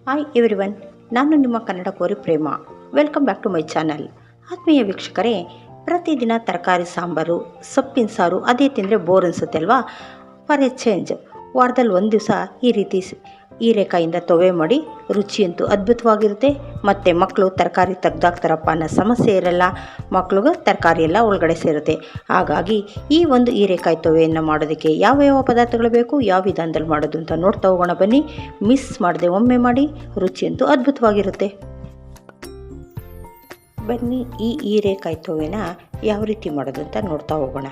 Hi everyone, ನಾನು ನಿಮ್ಮ ಕನ್ನಡ ಕೋರಿ ಪ್ರೇಮ. Welcome back to my channel. ಆತ್ಮೀಯ ವೀಕ್ಷಕರೇ, ಪ್ರತಿದಿನ ತರಕಾರಿ ಸಾಂಬಾರು, ಸೊಪ್ಪಿನ ಸಾರು ಅದೇ ತಿಂದರೆ ಬೋರ್ ಅನಿಸುತ್ತೆ ಅಲ್ವಾ? ಫಾರ್ ಎ ಚೇಂಜ್ ವಾರದಲ್ಲಿ ಒಂದು ದಿವಸ ಈ ರೀತಿ ಹೀರೆಕಾಯಿಂದ ತೊವೆ ಮಾಡಿ ರುಚಿಯಂತೂ ಅದ್ಭುತವಾಗಿರುತ್ತೆ. ಮತ್ತು ಮಕ್ಕಳು ತರಕಾರಿ ತೆಗ್ದಾಕ್ತಾರಪ್ಪ ಅನ್ನೋ ಸಮಸ್ಯೆ ಇರಲ್ಲ. ಮಕ್ಳಿಗೆ ತರಕಾರಿ ಎಲ್ಲ ಒಳಗಡೆ ಸೇರುತ್ತೆ. ಹಾಗಾಗಿ ಈ ಒಂದು ಹೀರೆಕಾಯಿ ತೊವೆಯನ್ನು ಮಾಡೋದಕ್ಕೆ ಯಾವ ಪದಾರ್ಥಗಳು ಬೇಕು, ಯಾವ ವಿಧಾನದಲ್ಲಿ ಮಾಡೋದು ಅಂತ ನೋಡ್ತಾ ಹೋಗೋಣ ಬನ್ನಿ. ಮಿಸ್ ಮಾಡದೆ ಒಮ್ಮೆ ಮಾಡಿ, ರುಚಿಯಂತೂ ಅದ್ಭುತವಾಗಿರುತ್ತೆ. ಬನ್ನಿ ಈ ಹೀರೆಕಾಯಿ ತೊವೆನ ಯಾವ ರೀತಿ ಮಾಡೋದು ಅಂತ ನೋಡ್ತಾ ಹೋಗೋಣ.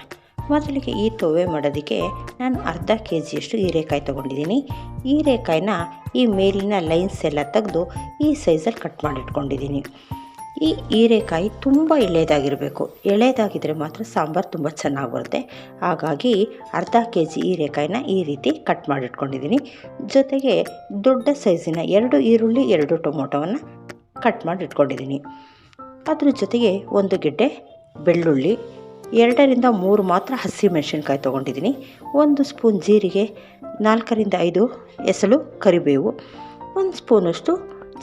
ಮೊದಲಿಗೆ ಈ ತೊವೆ ಮಾಡೋದಕ್ಕೆ ನಾನು ಅರ್ಧ ಕೆಜಿಯಷ್ಟು ಹೀರೆಕಾಯಿ ತೊಗೊಂಡಿದ್ದೀನಿ. ಹೀರೆಕಾಯಿನ ಈ ಮೇಲಿನ ಲೈನ್ಸ್ ಎಲ್ಲ ತೆಗೆದು ಈ ಸೈಜಲ್ಲಿ ಕಟ್ ಮಾಡಿಟ್ಕೊಂಡಿದ್ದೀನಿ. ಈ ಹೀರೆಕಾಯಿ ತುಂಬ ಎಳೆದಾಗಿರಬೇಕು. ಎಳೆದಾಗಿದ್ದರೆ ಮಾತ್ರ ಸಾಂಬಾರು ತುಂಬ ಚೆನ್ನಾಗಿ ಬರುತ್ತೆ. ಹಾಗಾಗಿ ಅರ್ಧ ಕೆಜಿ ಹೀರೆಕಾಯಿನ ಈ ರೀತಿ ಕಟ್ ಮಾಡಿಟ್ಕೊಂಡಿದ್ದೀನಿ. ಜೊತೆಗೆ ದೊಡ್ಡ ಸೈಜಿನ 2 ಈರುಳ್ಳಿ 2 ಟೊಮೊಟೊವನ್ನು ಕಟ್ ಮಾಡಿಟ್ಕೊಂಡಿದ್ದೀನಿ. ಅದ್ರ ಜೊತೆಗೆ 1 ಗೆಡ್ಡೆ ಬೆಳ್ಳುಳ್ಳಿ, 2 ರಿಂದ 3 ಮಾತ್ರ ಹಸಿ ಮೆಣಸಿನ್ಕಾಯಿ ತೊಗೊಂಡಿದ್ದೀನಿ. 1 ಸ್ಪೂನ್ ಜೀರಿಗೆ, 4 ರಿಂದ 5 ಎಸಳು ಕರಿಬೇವು, 1 ಸ್ಪೂನಷ್ಟು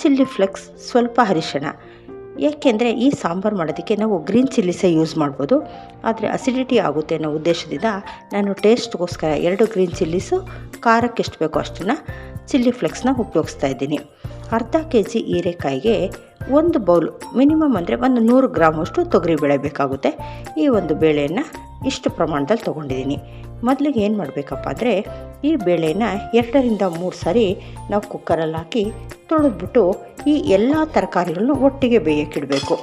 ಚಿಲ್ಲಿ ಫ್ಲೆಕ್ಸ್, ಸ್ವಲ್ಪ ಅರಿಶಿಣ. ಏಕೆಂದರೆ ಈ ಸಾಂಬಾರು ಮಾಡೋದಕ್ಕೆ ನಾವು ಗ್ರೀನ್ ಚಿಲ್ಲಿ ಸಹ ಯೂಸ್ ಮಾಡ್ಬೋದು, ಆದರೆ ಅಸಿಡಿಟಿ ಆಗುತ್ತೆ ಅನ್ನೋ ಉದ್ದೇಶದಿಂದ ನಾನು ಟೇಸ್ಟ್ಗೋಸ್ಕರ 2 ಗ್ರೀನ್ ಚಿಲ್ಲೀಸು, ಖಾರಕ್ಕೆ ಎಷ್ಟು ಬೇಕೋ ಅಷ್ಟನ್ನು ಚಿಲ್ಲಿ ಫ್ಲೆಕ್ಸ್ನ ಉಪಯೋಗಿಸ್ತಾ ಇದ್ದೀನಿ. ಅರ್ಧ ಕೆಜಿ ಹೀರೆಕಾಯಿಗೆ 1 ಬೌಲ್, ಮಿನಿಮಮ್ ಅಂದರೆ 100 ಗ್ರಾಮಷ್ಟು ತೊಗರಿಬೇಳೆ ಬೇಕಾಗುತ್ತೆ. ಈ ಒಂದು ಬೇಳೆಯನ್ನು ಇಷ್ಟು ಪ್ರಮಾಣದಲ್ಲಿ ತೊಗೊಂಡಿದ್ದೀನಿ. ಮೊದಲಿಗೆ ಏನು ಮಾಡಬೇಕಪ್ಪ ಅಂದರೆ, ಈ ಬೇಳೆನ 2 ರಿಂದ 3 ಸಾರಿ ನಾವು ಕುಕ್ಕರಲ್ಲಿ ಹಾಕಿ ತೊಳೆದ್ಬಿಟ್ಟು ಈ ಎಲ್ಲ ತರಕಾರಿಗಳನ್ನು ಒಟ್ಟಿಗೆ ಬೇಯಕ್ಕಿಡಬೇಕು.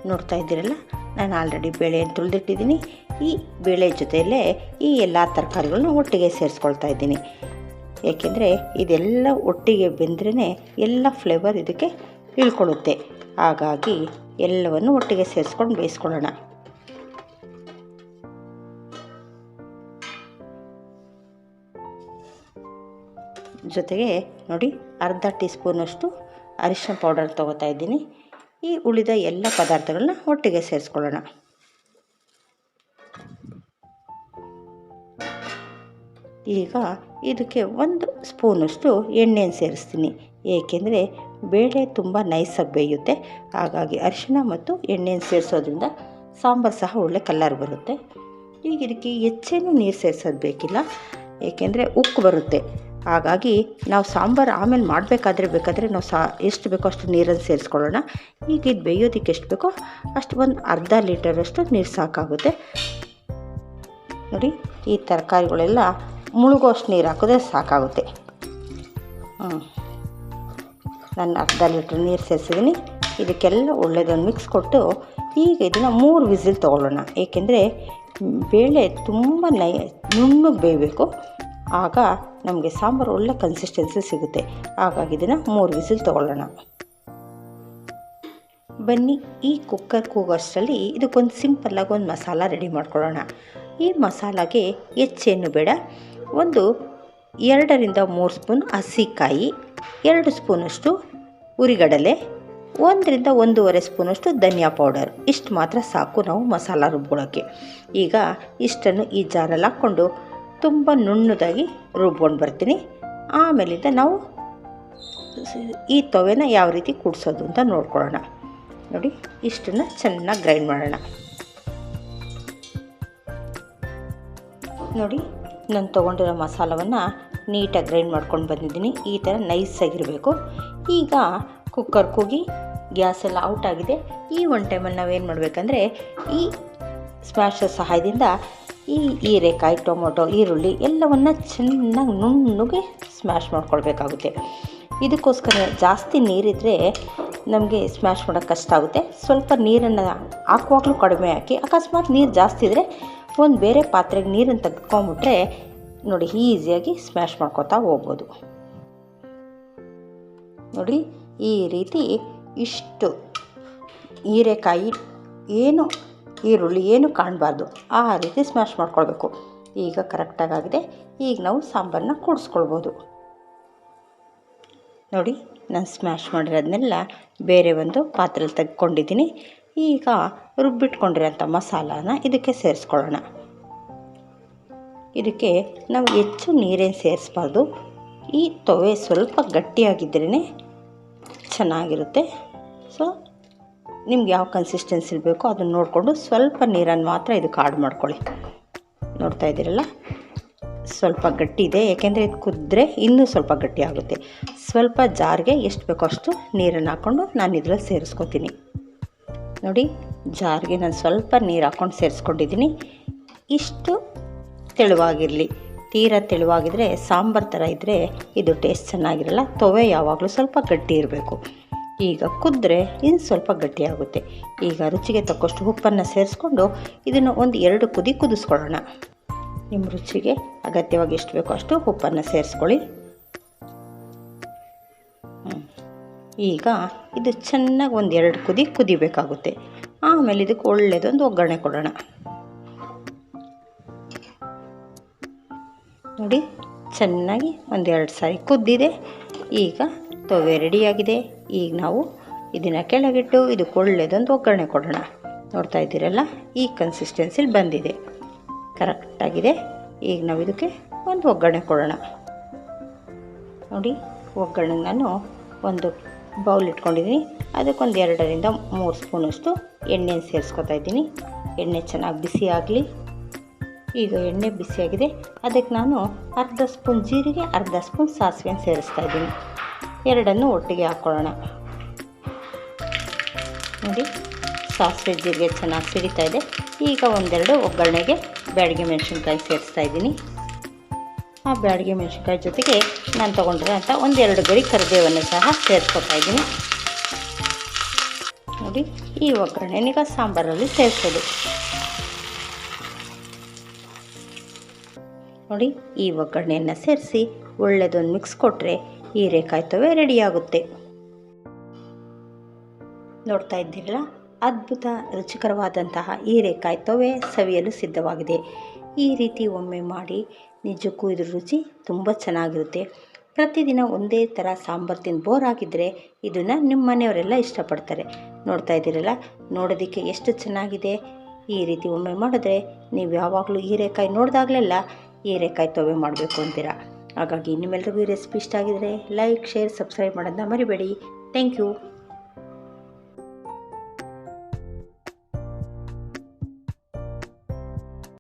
ನೋಡ್ತಾ ಇದ್ದೀರಲ್ಲ, ನಾನು ಆಲ್ರೆಡಿ ಬೇಳೆಯನ್ನು ತೊಳೆದಿಟ್ಟಿದ್ದೀನಿ. ಈ ಬೇಳೆ ಜೊತೆಯಲ್ಲೇ ಈ ಎಲ್ಲ ತರಕಾರಿಗಳನ್ನ ಒಟ್ಟಿಗೆ ಸೇರಿಸ್ಕೊಳ್ತಾ ಇದ್ದೀನಿ. ಏಕೆಂದರೆ ಇದೆಲ್ಲ ಒಟ್ಟಿಗೆ ಬೆಂದ್ರೇ ಎಲ್ಲ ಫ್ಲೇವರ್ ಇದಕ್ಕೆ ಇಳ್ಕೊಳ್ಳುತ್ತೆ. ಹಾಗಾಗಿ ಎಲ್ಲವನ್ನು ಒಟ್ಟಿಗೆ ಸೇರಿಸ್ಕೊಂಡು ಬೇಯಿಸ್ಕೊಳ್ಳೋಣ. ಜೊತೆಗೆ ಅರ್ಧ ಟೀ ಸ್ಪೂನಷ್ಟು ಅರಿಶಿನ ಪೌಡರ್ ತೊಗೋತಾ ಇದ್ದೀನಿ. ಈ ಉಳಿದ ಎಲ್ಲ ಪದಾರ್ಥಗಳನ್ನ ಒಟ್ಟಿಗೆ ಸೇರಿಸ್ಕೊಳ್ಳೋಣ. ಈಗ ಇದಕ್ಕೆ 1 ಸ್ಪೂನಷ್ಟು ಎಣ್ಣೆಯನ್ನು ಸೇರಿಸ್ತೀನಿ. ಏಕೆಂದರೆ ಬೇಳೆ ತುಂಬ ನೈಸಾಗಿ ಬೇಯುತ್ತೆ. ಹಾಗಾಗಿ ಅರಿಶಿನ ಮತ್ತು ಎಣ್ಣೆಯನ್ನು ಸೇರಿಸೋದ್ರಿಂದ ಸಾಂಬಾರು ಸಹ ಒಳ್ಳೆ ಕಲರ್ ಬರುತ್ತೆ. ಈಗ ಇದಕ್ಕೆ ಹೆಚ್ಚೇನು ನೀರು ಸೇರಿಸೋದು ಬೇಕಿಲ್ಲ, ಏಕೆಂದರೆ ಉಕ್ಕು ಬರುತ್ತೆ. ಹಾಗಾಗಿ ನಾವು ಸಾಂಬಾರು ಆಮೇಲೆ ಬೇಕಾದರೆ ನಾವು ಎಷ್ಟು ಬೇಕೋ ಅಷ್ಟು ನೀರನ್ನು ಸೇರಿಸ್ಕೊಳ್ಳೋಣ. ಈಗ ಇದು ಬೇಯೋದಕ್ಕೆ ಎಷ್ಟು ಬೇಕೋ ಅಷ್ಟು, 1 ಅರ್ಧ ಲೀಟರಷ್ಟು ನೀರು ಸಾಕಾಗುತ್ತೆ. ಈ ತರಕಾರಿಗಳೆಲ್ಲ ಮುಳುಗೋಷ್ಟು ನೀರು ಹಾಕಿದ್ರೆ ಸಾಕಾಗುತ್ತೆ. ನಾನು ಅರ್ಧ ಲೀಟ್ರ್ ನೀರು ಸೇರಿಸಿದ್ದೀನಿ. ಇದಕ್ಕೆಲ್ಲ ಒಳ್ಳೆಯದೊಂದು ಮಿಕ್ಸ್ ಕೊಟ್ಟು ಈಗ ಇದನ್ನು 3 ವಿಸಿಲ್ ತೊಗೊಳ್ಳೋಣ. ಏಕೆಂದರೆ ಬೇಳೆ ತುಂಬ ನುಣ್ಣಗೆ ಬೇಯಬೇಕು. ಆಗ ನಮಗೆ ಸಾಂಬಾರು ಒಳ್ಳೆ ಕನ್ಸಿಸ್ಟೆನ್ಸಿ ಸಿಗುತ್ತೆ. ಹಾಗಾಗಿ ಇದನ್ನು 3 ವಿಸಿಲ್ ತೊಗೊಳ್ಳೋಣ. ಬನ್ನಿ, ಈ ಕುಕ್ಕರ್ ಕೂಗೋಷ್ಟರಲ್ಲಿ ಇದಕ್ಕೊಂದು ಸಿಂಪಲ್ಲಾಗಿ ಒಂದು ಮಸಾಲ ರೆಡಿ ಮಾಡ್ಕೊಳ್ಳೋಣ. ಈ ಮಸಾಲಾಗೆ ಹೆಚ್ಚೇನು ಬೇಡ. 2 ರಿಂದ 3 ಸ್ಪೂನ್ ಹಸಿಕಾಯಿ, 2 ಸ್ಪೂನಷ್ಟು ಹುರಿಗಡಲೆ, 1 ರಿಂದ 1.5 ಸ್ಪೂನಷ್ಟು ಧನಿಯಾ ಪೌಡರ್. ಇಷ್ಟು ಮಾತ್ರ ಸಾಕು ನಾವು ಮಸಾಲ ರುಬ್ಕೊಳ್ಳೋಕ್ಕೆ. ಈಗ ಇಷ್ಟನ್ನು ಈ ಜಾರಲ್ಲಿ ಹಾಕ್ಕೊಂಡು ತುಂಬ ನುಣ್ಣದಾಗಿ ರುಬ್ಕೊಂಡು ಬರ್ತೀನಿ. ಆಮೇಲಿಂದ ನಾವು ಈ ತೊವೆನ ಯಾವ ರೀತಿ ಕೂಡಿಸೋದು ಅಂತ ನೋಡ್ಕೊಳ್ಳೋಣ. ಇಷ್ಟನ್ನು ಚೆನ್ನಾಗಿ ಗ್ರೈಂಡ್ ಮಾಡೋಣ. ನಾನು ತೊಗೊಂಡಿರೋ ಮಸಾಲವನ್ನು ನೀಟಾಗಿ ಗ್ರೈಂಡ್ ಮಾಡ್ಕೊಂಡು ಬಂದಿದ್ದೀನಿ. ಈ ಥರ ನೈಸಾಗಿರಬೇಕು. ಈಗ ಕುಕ್ಕರ್ ಕೂಗಿ ಗ್ಯಾಸೆಲ್ಲ ಔಟ್ ಆಗಿದೆ. ಈ ಒಂದು ಟೈಮಲ್ಲಿ ನಾವೇನು ಮಾಡಬೇಕಂದ್ರೆ, ಈ ಸ್ಮ್ಯಾಶರ್ ಸಹಾಯದಿಂದ ಈ ಹೀರೆಕಾಯಿ, ಟೊಮೊಟೊ, ಈರುಳ್ಳಿ ಎಲ್ಲವನ್ನು ಚೆನ್ನಾಗಿ ನುಣ್ಣಗೆ ಸ್ಮ್ಯಾಶ್ ಮಾಡ್ಕೊಳ್ಬೇಕಾಗುತ್ತೆ. ಇದಕ್ಕೋಸ್ಕರ ಜಾಸ್ತಿ ನೀರಿದ್ದರೆ ನಮಗೆ ಸ್ಮ್ಯಾಶ್ ಮಾಡೋಕ್ಕೆ ಕಷ್ಟ ಆಗುತ್ತೆ. ಸ್ವಲ್ಪ ನೀರನ್ನು ಹಾಕುವಾಗಲೂ ಕಡಿಮೆ ಹಾಕಿ, ಅಕಸ್ಮಾತ್ ನೀರು ಜಾಸ್ತಿ ಇದ್ದರೆ ಒಂದು ಬೇರೆ ಪಾತ್ರೆಗೆ ನೀರನ್ನು ತೆಗೆದುಕೊಂಬಿಟ್ರೆ ಈಸಿಯಾಗಿ ಸ್ಮ್ಯಾಶ್ ಮಾಡ್ಕೊತಾ ಹೋಗ್ಬೋದು. ಈ ರೀತಿ ಇಷ್ಟು ಹೀರೆಕಾಯಿ ಏನು ಈರುಳ್ಳಿ ಏನು ಕಾಣಬಾರ್ದು, ಆ ರೀತಿ ಸ್ಮ್ಯಾಶ್ ಮಾಡ್ಕೊಳ್ಬೇಕು. ಈಗ ಕರೆಕ್ಟಾಗಿದೆ. ಈಗ ನಾವು ಸಾಂಬಾರನ್ನ ಕೂಡಿಸ್ಕೊಳ್ಬೋದು. ನಾನು ಸ್ಮ್ಯಾಶ್ ಮಾಡಿರೋದನ್ನೆಲ್ಲ ಬೇರೆ ಒಂದು ಪಾತ್ರೆಯಲ್ಲಿ ತೆಗೆದುಕೊಂಡಿದ್ದೀನಿ. ಈಗ ರುಬ್ಬಿಟ್ಕೊಂಡಿರೋಂಥ ಮಸಾಲಾನ ಇದಕ್ಕೆ ಸೇರಿಸ್ಕೊಳ್ಳೋಣ. ಇದಕ್ಕೆ ನಾವು ಹೆಚ್ಚು ನೀರೇನು ಸೇರಿಸ್ಬಾರ್ದು. ಈ ತವೆ ಸ್ವಲ್ಪ ಗಟ್ಟಿಯಾಗಿದ್ರೇ ಚೆನ್ನಾಗಿರುತ್ತೆ. ಸೊ ನಿಮ್ಗೆ ಯಾವ ಕನ್ಸಿಸ್ಟೆನ್ಸಿ ಬೇಕೋ ಅದನ್ನು ನೋಡಿಕೊಂಡು ಸ್ವಲ್ಪ ನೀರನ್ನು ಮಾತ್ರ ಇದಕ್ಕೆ ಆಡ್ ಮಾಡ್ಕೊಳ್ಳಿ. ನೋಡ್ತಾ ಇದ್ದೀರಲ್ಲ, ಸ್ವಲ್ಪ ಗಟ್ಟಿ ಇದೆ, ಏಕೆಂದರೆ ಇದು ಕುದ್ರೆ ಇನ್ನೂ ಸ್ವಲ್ಪ ಗಟ್ಟಿ ಆಗುತ್ತೆ. ಸ್ವಲ್ಪ ಜಾರ್ಗೆ ಎಷ್ಟು ಬೇಕೋ ಅಷ್ಟು ನೀರನ್ನು ಹಾಕ್ಕೊಂಡು ನಾನು ಇದರಲ್ಲಿ ಸೇರಿಸ್ಕೊತೀನಿ. ನೋಡಿ, ಜಾರ್ಗೆ ನಾನು ಸ್ವಲ್ಪ ನೀರು ಹಾಕ್ಕೊಂಡು ಸೇರಿಸ್ಕೊಂಡಿದ್ದೀನಿ. ಇಷ್ಟು ತೆಳುವಾಗಿರಲಿ. ತೀರಾ ತೆಳುವಾಗಿದ್ದರೆ ಸಾಂಬಾರು ಥರ ಇದ್ದರೆ ಇದು ಟೇಸ್ಟ್ ಚೆನ್ನಾಗಿರಲ್ಲ. ತವೆ ಯಾವಾಗಲೂ ಸ್ವಲ್ಪ ಗಟ್ಟಿ ಇರಬೇಕು. ಈಗ ಕುದ್ರೆ ಇನ್ನು ಸ್ವಲ್ಪ ಗಟ್ಟಿಯಾಗುತ್ತೆ. ಈಗ ರುಚಿಗೆ ತಕ್ಕಷ್ಟು ಉಪ್ಪನ್ನು ಸೇರಿಸ್ಕೊಂಡು ಇದನ್ನು ಒಂದು 2 ಕುದಿ ಕುದಿಸ್ಕೊಳ್ಳೋಣ. ನಿಮ್ಮ ರುಚಿಗೆ ಅಗತ್ಯವಾಗಿ ಎಷ್ಟು ಬೇಕೋ ಅಷ್ಟು ಉಪ್ಪನ್ನು ಸೇರಿಸ್ಕೊಳ್ಳಿ. ಈಗ ಇದು ಚೆನ್ನಾಗಿ ಒಂದು 2 ಕುದಿ ಕುದಿಬೇಕಾಗುತ್ತೆ. ಆಮೇಲೆ ಇದಕ್ಕೆ ಒಳ್ಳೆಯದೊಂದು ಒಗ್ಗರಣೆ ಕೊಡೋಣ. ನೋಡಿ, ಚೆನ್ನಾಗಿ ಒಂದು 2 ಸಾರಿ ಕುದ್ದಿದೆ. ಈಗ ತವೆ ರೆಡಿಯಾಗಿದೆ. ಈಗ ನಾವು ಇದನ್ನು ಕೆಳಗಿಟ್ಟು ಇದಕ್ಕೆ ಒಳ್ಳೆಯದೊಂದು ಒಗ್ಗರಣೆ ಕೊಡೋಣ. ನೋಡ್ತಾ ಇದ್ದೀರಲ್ಲ, ಈ ಕನ್ಸಿಸ್ಟೆನ್ಸಿಲಿ ಬಂದಿದೆ, ಕರೆಕ್ಟಾಗಿದೆ. ಈಗ ನಾವು ಇದಕ್ಕೆ ಒಂದು ಒಗ್ಗರಣೆ ಕೊಡೋಣ. ನೋಡಿ, ಒಗ್ಗರಣೆಗೆ ನಾನು ಒಂದು ಬೌಲ್ ಇಟ್ಕೊಂಡಿದ್ದೀನಿ. ಅದಕ್ಕೊಂದು 2ರಿಂದ 3 ಸ್ಪೂನಷ್ಟು ಎಣ್ಣೆನ ಸೇರಿಸ್ಕೊತಾ ಇದ್ದೀನಿ. ಎಣ್ಣೆ ಚೆನ್ನಾಗಿ ಬಿಸಿ ಆಗಲಿ. ಈಗ ಎಣ್ಣೆ ಬಿಸಿಯಾಗಿದೆ. ಅದಕ್ಕೆ ನಾನು ಅರ್ಧ ಸ್ಪೂನ್ ಜೀರಿಗೆ, ಅರ್ಧ ಸ್ಪೂನ್ ಸಾಸಿವೆನ ಸೇರಿಸ್ತಾ ಇದ್ದೀನಿ. ಎರಡನ್ನು ಒಟ್ಟಿಗೆ ಹಾಕ್ಕೊಳ್ಳೋಣ. ನೋಡಿ, ಸಾಸಿವೆ ಜೀರಿಗೆ ಚೆನ್ನಾಗಿ ಸಿಡಿತಾ ಇದೆ. ಈಗ ಒಂದೆರಡು ಒಗ್ಗರಣೆಗೆ ಬ್ಯಾಡಗಿ ಮೆಣಸಿನ್ಕಾಯಿ ಸೇರಿಸ್ತಾ ಇದ್ದೀನಿ. ಆ ಬ್ಯಾಡಗಿ ಮೆಣಸಿನ್ಕಾಯಿ ಜೊತೆಗೆ ನಾನು ತೊಗೊಂಡಿರೋಂಥ 1-2 ಗರಿ ಕರಿಬೇವನ್ನು ಸಹ ಸೇರಿಸ್ಕೊತಾ ಇದ್ದೀನಿ. ನೋಡಿ, ಈ ಒಗ್ಗರಣೆನೀಗ ಸಾಂಬಾರಲ್ಲಿ ಸೇರಿಸೋದು. ನೋಡಿ, ಈ ಒಗ್ಗರಣೆಯನ್ನು ಸೇರಿಸಿ ಒಳ್ಳೆಯದೊಂದು ಮಿಕ್ಸ್ ಕೊಟ್ಟರೆ ಹೀರೆಕಾಯಿ ತವೆ ರೆಡಿಯಾಗುತ್ತೆ. ನೋಡ್ತಾ ಇದ್ದೀರಲ್ಲ, ಅದ್ಭುತ ರುಚಿಕರವಾದಂತಹ ಹೀರೆಕಾಯಿ ತವೆ ಸವಿಯಲು ಸಿದ್ಧವಾಗಿದೆ. ಈ ರೀತಿ ಒಮ್ಮೆ ಮಾಡಿ, ನಿಜಕ್ಕೂ ಇದ್ರ ರುಚಿ ತುಂಬ ಚೆನ್ನಾಗಿರುತ್ತೆ. ಪ್ರತಿದಿನ ಒಂದೇ ಥರ ಸಾಂಬಾರು ತಿಂದು ಬೋರ್ ಆಗಿದ್ದರೆ ಇದನ್ನು ನಿಮ್ಮ ಮನೆಯವರೆಲ್ಲ ಇಷ್ಟಪಡ್ತಾರೆ. ನೋಡ್ತಾ ಇದ್ದೀರಲ್ಲ, ನೋಡೋದಕ್ಕೆ ಎಷ್ಟು ಚೆನ್ನಾಗಿದೆ. ಈ ರೀತಿ ಒಮ್ಮೆ ಮಾಡಿದ್ರೆ ನೀವು ಯಾವಾಗಲೂ ಹೀರೆಕಾಯಿ ನೋಡಿದಾಗಲೆಲ್ಲ ಹೀರೆಕಾಯಿ ತವೆ ಮಾಡಬೇಕು ಅಂತೀರಾ. ಹಾಗಾಗಿ ನಿಮ್ಮೆಲ್ರಿಗೂ ಈ ರೆಸಿಪಿ ಇಷ್ಟ ಆಗಿದರೆ ಲೈಕ್, ಶೇರ್, ಸಬ್ಸ್ಕ್ರೈಬ್ ಮಾಡೋದನ್ನ ಮರಿಬೇಡಿ. Thank you.